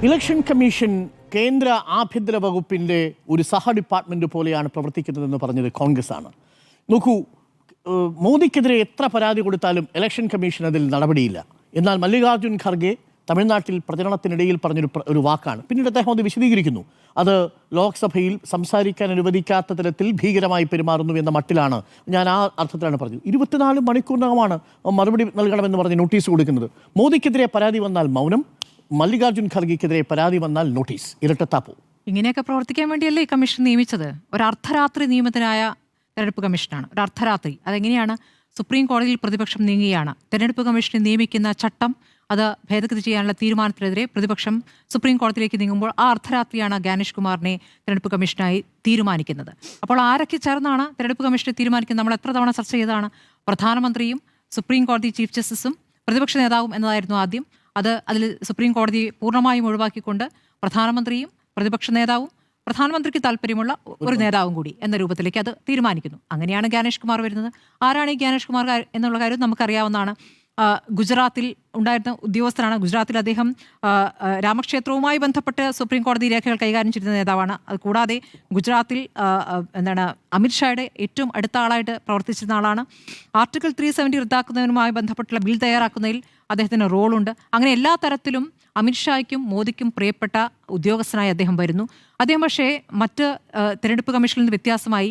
Election commission കേന്ദ്ര ആഭ്യന്തര വകുപ്പിൻ്റെ ഒരു സഹ ഡിപ്പാർട്ട്മെന്റ് പോലെയാണ് പ്രവർത്തിക്കുന്നതെന്ന് പറഞ്ഞത് കോൺഗ്രസ് ആണ്. നോക്കൂ, മോദിക്കെതിരെ എത്ര പരാതി കൊടുത്താലും ഇലക്ഷൻ കമ്മീഷൻ അതിൽ നടപടിയില്ല. എന്നാൽ മല്ലികാർജ്ജുൻ ഖർഗെ തമിഴ്നാട്ടിൽ പ്രചരണത്തിനിടയിൽ പറഞ്ഞൊരു വാക്കാണ്. പിന്നീട് അദ്ദേഹം അത് വിശദീകരിക്കുന്നു. അത് ലോക്സഭയിൽ സംസാരിക്കാൻ അനുവദിക്കാത്ത തരത്തിൽ ഭീകരമായി പെരുമാറുന്നു എന്ന മട്ടിലാണ്. ഞാൻ ആ അർത്ഥത്തിലാണ് പറഞ്ഞത്. 24 മണിക്കൂറിനകമാണ് മറുപടി നൽകണമെന്ന് പറഞ്ഞ് നോട്ടീസ് കൊടുക്കുന്നത്. മോദിക്കെതിരെ പരാതി വന്നാൽ മൗനം, മല്ലികാർജ്ജുൻ ഖർഗെക്കെതിരെ പരാതി വന്നാൽ നോട്ടീസ്. ഇരട്ടത്താപ്പോ. ഇങ്ങനെയൊക്കെ പ്രവർത്തിക്കാൻ വേണ്ടിയല്ലേ ഈ കമ്മീഷൻ നിയമിച്ചത്? ഒരു അർദ്ധരാത്രി നിയമിതനായ തെരഞ്ഞെടുപ്പ് കമ്മീഷനാണ്. ഒരു അർദ്ധരാത്രി. അതെങ്ങനെയാണ്? സുപ്രീം കോടതിയിൽ പ്രതിപക്ഷം നീങ്ങുകയാണ്. തെരഞ്ഞെടുപ്പ് കമ്മീഷനെ നിയമിക്കുന്ന ചട്ടം അത് ഭേദഗതി ചെയ്യാനുള്ള തീരുമാനത്തിനെതിരെ പ്രതിപക്ഷം സുപ്രീം കോടതിയിലേക്ക് നീങ്ങുമ്പോൾ ആ അർദ്ധരാത്രിയാണ് ഗാനേഷ് കുമാറിനെ തെരഞ്ഞെടുപ്പ് കമ്മീഷനായി തീരുമാനിക്കുന്നത്. അപ്പോൾ ആരൊക്കെ ചേർന്നാണ് തെരഞ്ഞെടുപ്പ് കമ്മീഷനെ തീരുമാനിക്കുന്നത്? നമ്മൾ എത്ര തവണ ചർച്ച ചെയ്തതാണ്. പ്രധാനമന്ത്രിയും സുപ്രീം കോടതി ചീഫ് ജസ്റ്റിസും പ്രതിപക്ഷ നേതാവും എന്നതായിരുന്നു ആദ്യം. അതിൽ സുപ്രീം കോടതി പൂർണ്ണമായും ഒഴിവാക്കിക്കൊണ്ട് പ്രധാനമന്ത്രിയും പ്രതിപക്ഷ നേതാവും പ്രധാനമന്ത്രിക്ക് താല്പര്യമുള്ള ഒരു നേതാവും കൂടി എന്ന രൂപത്തിലേക്ക് അത് തീരുമാനിക്കുന്നു. അങ്ങനെയാണ് ഗാനേഷ് കുമാർ വരുന്നത്. ആരാണ് ഈ ഗാനേഷ് കുമാർ എന്നുള്ള കാര്യം നമുക്കറിയാവുന്നതാണ്. ഗുജറാത്തിൽ ഉണ്ടായിരുന്ന ഉദ്യോഗസ്ഥനാണ്. ഗുജറാത്തിൽ അദ്ദേഹം രാമക്ഷേത്രവുമായി ബന്ധപ്പെട്ട് സുപ്രീം കോടതി രേഖകൾ കൈകാര്യം ചെയ്യുന്ന നേതാവാണ്. അത് കൂടാതെ ഗുജറാത്തിൽ അമിത്ഷായുടെ ഏറ്റവും അടുത്ത ആളായിട്ട് പ്രവർത്തിച്ചിരുന്ന ആളാണ്. ആർട്ടിക്കിൾ 370 റദ്ദാക്കുന്നതിനുമായി ബന്ധപ്പെട്ടുള്ള ബിൽ തയ്യാറാക്കുന്നതിൽ അദ്ദേഹത്തിന് റോളുണ്ട്. അങ്ങനെ എല്ലാ തരത്തിലും അമിത്ഷായ്ക്കും മോദിക്കും പ്രിയപ്പെട്ട ഉദ്യോഗസ്ഥനായി അദ്ദേഹം വരുന്നു. അദ്ദേഹം പക്ഷേ മറ്റ് തിരഞ്ഞെടുപ്പ് കമ്മീഷനിൽ നിന്ന് വ്യത്യാസമായി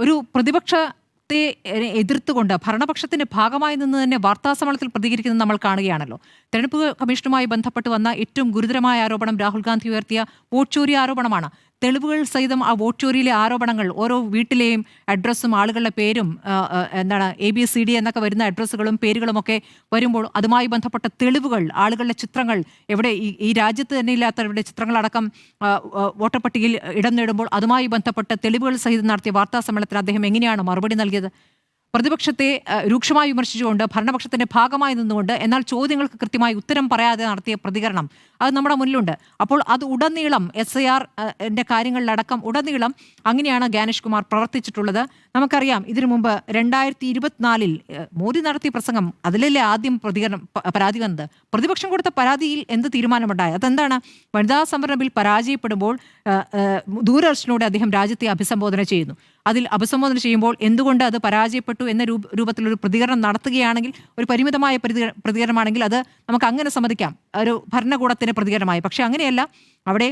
ഒരു പ്രതിപക്ഷത്തെ എതിർത്തുകൊണ്ട് ഭരണപക്ഷത്തിന്റെ ഭാഗമായി നിന്ന് തന്നെ വാർത്താസമ്മേളനത്തിൽ പ്രതികരിക്കുന്നത് നമ്മൾ കാണുകയാണല്ലോ. തെരഞ്ഞെടുപ്പ് കമ്മീഷനുമായി ബന്ധപ്പെട്ട് വന്ന ഏറ്റവും ഗുരുതരമായ ആരോപണം രാഹുൽ ഗാന്ധി ഉയർത്തിയ വോട്ട് ചോരി ആരോപണമാണ്. തെളിവുകൾ സഹിതം ആ വോട്ട് ചോരിയിലെ ആരോപണങ്ങൾ, ഓരോ വീട്ടിലെയും അഡ്രസ്സും ആളുകളുടെ പേരും ABCD എന്നൊക്കെ വരുന്ന അഡ്രസ്സുകളും പേരുകളുമൊക്കെ വരുമ്പോൾ അതുമായി ബന്ധപ്പെട്ട തെളിവുകൾ, ആളുകളുടെ ചിത്രങ്ങൾ, എവിടെ ഈ രാജ്യത്ത് തന്നെ ഇല്ലാത്തവരുടെ ചിത്രങ്ങളടക്കം വോട്ടർ പട്ടികയിൽ ഇടം നേടുമ്പോൾ അതുമായി ബന്ധപ്പെട്ട തെളിവുകൾ സഹിതം നടത്തിയ വാർത്താ സമ്മേളനത്തിൽ അദ്ദേഹം എങ്ങനെയാണ് മറുപടി നൽകിയത്? പ്രതിപക്ഷത്തെ രൂക്ഷമായി വിമർശിച്ചുകൊണ്ട് ഭരണപക്ഷത്തിന്റെ ഭാഗമായി നിന്നുകൊണ്ട് എന്നാൽ ചോദ്യങ്ങൾക്ക് കൃത്യമായി ഉത്തരം പറയാതെ നടത്തിയ പ്രതികരണം അത് നമ്മുടെ മുന്നിലുണ്ട്. അപ്പോൾ അത് ഉടനീളം SIR-ന്റെ കാര്യങ്ങളിലടക്കം ഉടനീളം അങ്ങനെയാണ് ഗാനേഷ് കുമാർ പ്രവർത്തിച്ചിട്ടുള്ളത്. നമുക്കറിയാം, ഇതിനു മുമ്പ് 2024 മോദി നടത്തിയ പ്രസംഗം, അതിലല്ലേ ആദ്യം പരാതി വന്നത്. പ്രതിപക്ഷം കൊടുത്ത പരാതിയിൽ എന്ത് തീരുമാനമുണ്ടായി? അതെന്താണ്? വനിതാ സംവരണ ബിൽ പരാജയപ്പെടുമ്പോൾ ദൂരദർശനിലൂടെ അദ്ദേഹം രാജ്യത്തെ അഭിസംബോധന ചെയ്യുന്നു. അതിൽ അഭിസംബോധന ചെയ്യുമ്പോൾ എന്തുകൊണ്ട് അത് പരാജയപ്പെട്ടു എന്ന രൂപത്തിലൊരു പ്രതികരണം നടത്തുകയാണെങ്കിൽ, ഒരു പരിമിതമായ പ്രതികരണമാണെങ്കിൽ അത് നമുക്ക് അങ്ങനെ സമ്മതിക്കാം, ഒരു ഭരണകൂടത്തിന്റെ പ്രതികരണമായി. പക്ഷെ അങ്ങനെയല്ല. അവിടെ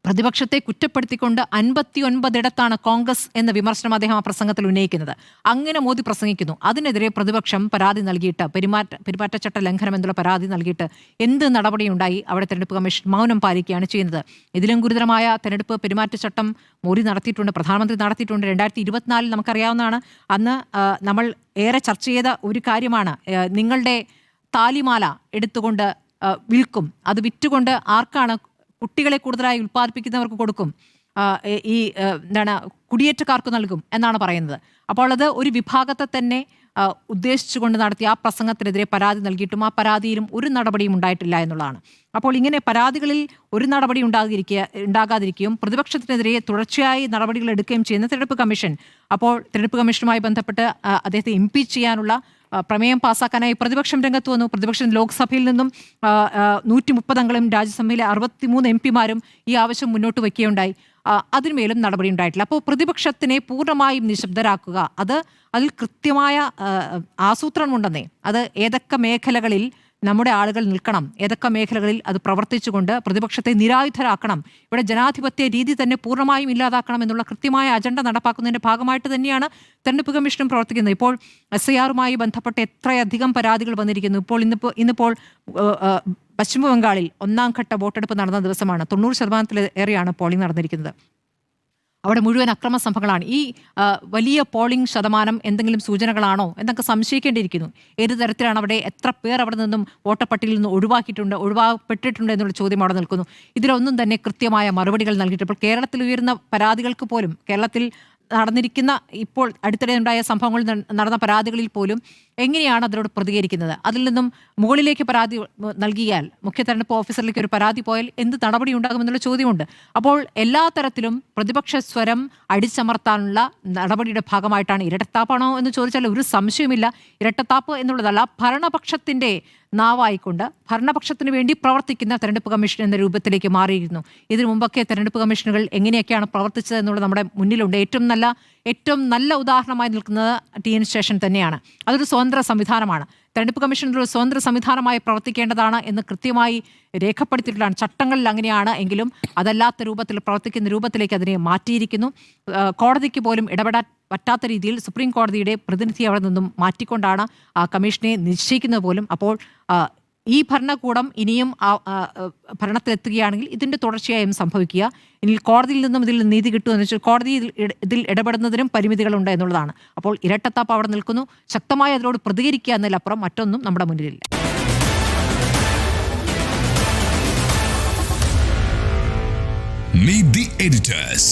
പ്രതിപക്ഷത്തെ കുറ്റപ്പെടുത്തിക്കൊണ്ട് 59 കോൺഗ്രസ് എന്ന വിമർശനം അദ്ദേഹം ആ പ്രസംഗത്തിൽ ഉന്നയിക്കുന്നത്. അങ്ങനെ മോദി പ്രസംഗിക്കുന്നു. അതിനെതിരെ പ്രതിപക്ഷം പരാതി നൽകിയിട്ട് പെരുമാറ്റച്ചട്ട ലംഘനം എന്നുള്ള പരാതി നൽകിയിട്ട് എന്ത് നടപടിയുണ്ടായി? അവിടെ തെരഞ്ഞെടുപ്പ് കമ്മീഷൻ മൗനം പാലിക്കുകയാണ് ചെയ്യുന്നത്. ഇതിലും ഗുരുതരമായ തെരഞ്ഞെടുപ്പ് പെരുമാറ്റച്ചട്ടം മോദി നടത്തിയിട്ടുണ്ട്, പ്രധാനമന്ത്രി നടത്തിയിട്ടുണ്ട്. 2024 നമുക്കറിയാവുന്നതാണ്. അന്ന് നമ്മൾ ഏറെ ചർച്ച ചെയ്ത ഒരു കാര്യമാണ്, നിങ്ങളുടെ താലിമാല എടുത്തുകൊണ്ട് വിൽക്കും, അത് വിറ്റുകൊണ്ട് ആർക്കാണ്? കുട്ടികളെ കൂടുതലായി ഉൽപ്പാദിപ്പിക്കുന്നവർക്ക് കൊടുക്കും, ഈ കുടിയേറ്റക്കാർക്ക് നൽകും എന്നാണ് പറയുന്നത്. അപ്പോൾ അത് ഒരു വിഭാഗത്തെ തന്നെ ഉദ്ദേശിച്ചുകൊണ്ട് നടത്തിയ ആ പ്രസംഗത്തിനെതിരെ പരാതി നൽകിയിട്ടും ആ പരാതിയിലും ഒരു നടപടിയും ഉണ്ടായിട്ടില്ല എന്നുള്ളതാണ്. അപ്പോൾ ഇങ്ങനെ പരാതികളിൽ ഒരു നടപടി ഉണ്ടാകാതിരിക്കുകയും പ്രതിപക്ഷത്തിനെതിരെ തുടർച്ചയായി നടപടികൾ എടുക്കുകയും ചെയ്യുന്ന തെരഞ്ഞെടുപ്പ് കമ്മീഷൻ, അപ്പോൾ തെരഞ്ഞെടുപ്പ് കമ്മീഷനുമായി ബന്ധപ്പെട്ട് അദ്ദേഹത്തെ ഇംപീച്ച് ചെയ്യാനുള്ള പ്രമേയം പാസ്സാക്കാനായി പ്രതിപക്ഷം രംഗത്ത് വന്നു. പ്രതിപക്ഷം ലോക്സഭയിൽ നിന്നും 130 അംഗങ്ങളും രാജ്യസഭയിലെ 63 MP-മാരും ഈ ആവശ്യം മുന്നോട്ട് വയ്ക്കുകയുണ്ടായി. അതിന്മേലും നടപടി ഉണ്ടായിട്ടില്ല. അപ്പോൾ പ്രതിപക്ഷത്തിനെ പൂർണ്ണമായും നിശബ്ദരാക്കുക, അതിൽ കൃത്യമായ ആസൂത്രണമുണ്ടെന്നേ. അത് ഏതൊക്കെ മേഖലകളിൽ നമ്മുടെ ആളുകൾ നിൽക്കണം, ഏതൊക്കെ മേഖലകളിൽ അത് പ്രവർത്തിച്ചുകൊണ്ട് പ്രതിപക്ഷത്തെ നിരായുധരാക്കണം, ഇവിടെ ജനാധിപത്യ രീതി തന്നെ പൂർണ്ണമായും ഇല്ലാതാക്കണം എന്നുള്ള കൃത്യമായ അജണ്ട നടപ്പാക്കുന്നതിൻ്റെ ഭാഗമായിട്ട് തന്നെയാണ് തെരഞ്ഞെടുപ്പ് കമ്മീഷനും പ്രവർത്തിക്കുന്നത്. ഇപ്പോൾ SIR-മായി ബന്ധപ്പെട്ട് എത്രയധികം പരാതികൾ വന്നിരിക്കുന്നു. ഇന്നിപ്പോൾ പശ്ചിമ ബംഗാളിൽ 1ാം ഘട്ട വോട്ടെടുപ്പ് നടന്ന ദിവസമാണ്. 90% പോളിംഗ് നടന്നിരിക്കുന്നത്. അവിടെ മുഴുവൻ അക്രമ സംഭവങ്ങളാണ്. ഈ വലിയ പോളിംഗ് ശതമാനം എന്തെങ്കിലും സൂചനകളാണോ എന്നൊക്കെ സംശയിക്കേണ്ടിയിരിക്കുന്നു. ഏത് തരത്തിലാണ് അവിടെ എത്ര പേർ അവിടെ നിന്നും വോട്ടപ്പട്ടികയിൽ നിന്ന് ഒഴിവാക്കപ്പെട്ടിട്ടുണ്ട് എന്നുള്ള ചോദ്യം അവിടെ നിൽക്കുന്നു. ഇതിലൊന്നും തന്നെ കൃത്യമായ മറുപടികൾ നൽകിയിട്ട് ഇപ്പോൾ കേരളത്തിൽ ഉയരുന്ന പരാതികൾക്ക് പോലും, കേരളത്തിൽ നടന്നിരിക്കുന്ന ഇപ്പോൾ അടുത്തിടെ ഉണ്ടായ സംഭവങ്ങളിൽ നടന്ന പരാതികളിൽ പോലും എങ്ങനെയാണ് അതിനോട് പ്രതികരിക്കുന്നത്? അതിൽ നിന്നും മുകളിലേക്ക് പരാതി നൽകിയാൽ, മുഖ്യ തെരഞ്ഞെടുപ്പ് ഓഫീസറിലേക്ക് ഒരു പരാതി പോയാൽ എന്ത് നടപടി ഉണ്ടാകുമെന്നുള്ള ചോദ്യമുണ്ട്. അപ്പോൾ എല്ലാ തരത്തിലും പ്രതിപക്ഷ സ്വരം അടിച്ചമർത്താനുള്ള നടപടിയുടെ ഭാഗമായിട്ടാണ്. ഇരട്ടത്താപ്പാണോ എന്ന് ചോദിച്ചാൽ ഒരു സംശയമില്ല. ഇരട്ടത്താപ്പ് എന്നുള്ളതല്ല, ഭരണപക്ഷത്തിൻ്റെ നാവായിക്കൊണ്ട് ഭരണപക്ഷത്തിന് വേണ്ടി പ്രവർത്തിക്കുന്ന തെരഞ്ഞെടുപ്പ് കമ്മീഷൻ എന്ന രൂപത്തിലേക്ക് മാറിയിരുന്നു. ഇതിനു മുമ്പൊക്കെ തെരഞ്ഞെടുപ്പ് കമ്മീഷനുകൾ എങ്ങനെയൊക്കെയാണ് പ്രവർത്തിച്ചത് എന്നുള്ളത് നമ്മുടെ മുന്നിലുണ്ട്. ഏറ്റവും നല്ല ഉദാഹരണമായി നിൽക്കുന്നത് TN സ്റ്റേഷൻ തന്നെയാണ്. അതൊരു സ്വതന്ത്ര സംവിധാനമാണ്. തെരഞ്ഞെടുപ്പ് കമ്മീഷൻ ഒരു സ്വതന്ത്ര സംവിധാനമായി പ്രവർത്തിക്കേണ്ടതാണ് എന്ന് കൃത്യമായി രേഖപ്പെടുത്തിയിട്ടുള്ളതാണ്. ചട്ടങ്ങളിൽ അങ്ങനെയാണ് എങ്കിലും അതല്ലാത്ത രൂപത്തിൽ പ്രവർത്തിക്കുന്ന രൂപത്തിലേക്ക് അതിനെ മാറ്റിയിരിക്കുന്നു. കോടതിക്ക് പോലും ഇടപെടാൻ പറ്റാത്ത രീതിയിൽ സുപ്രീം കോടതിയുടെ പ്രതിനിധി അവിടെ നിന്നും മാറ്റിക്കൊണ്ടാണ് ആ കമ്മീഷനെ നിശ്ചയിക്കുന്നത് പോലും. അപ്പോൾ ഈ ഭരണകൂടം ഇനിയും ഭരണത്തിലെത്തുകയാണെങ്കിൽ ഇതിൻ്റെ തുടർച്ചയായും സംഭവിക്കുക. ഇനി കോടതിയിൽ നിന്നും ഇതിൽ നീതി കിട്ടുമെന്ന് വെച്ചാൽ കോടതി ഇതിൽ ഇടപെടുന്നതിനും പരിമിതികളുണ്ട് എന്നുള്ളതാണ്. അപ്പോൾ ഇരട്ടത്താപ്പ് അവിടെ നിൽക്കുന്നു. ശക്തമായി അതിനോട് പ്രതികരിക്കുക എന്നതിലപ്പുറം മറ്റൊന്നും നമ്മുടെ മുന്നിലില്ല. Meet the editors.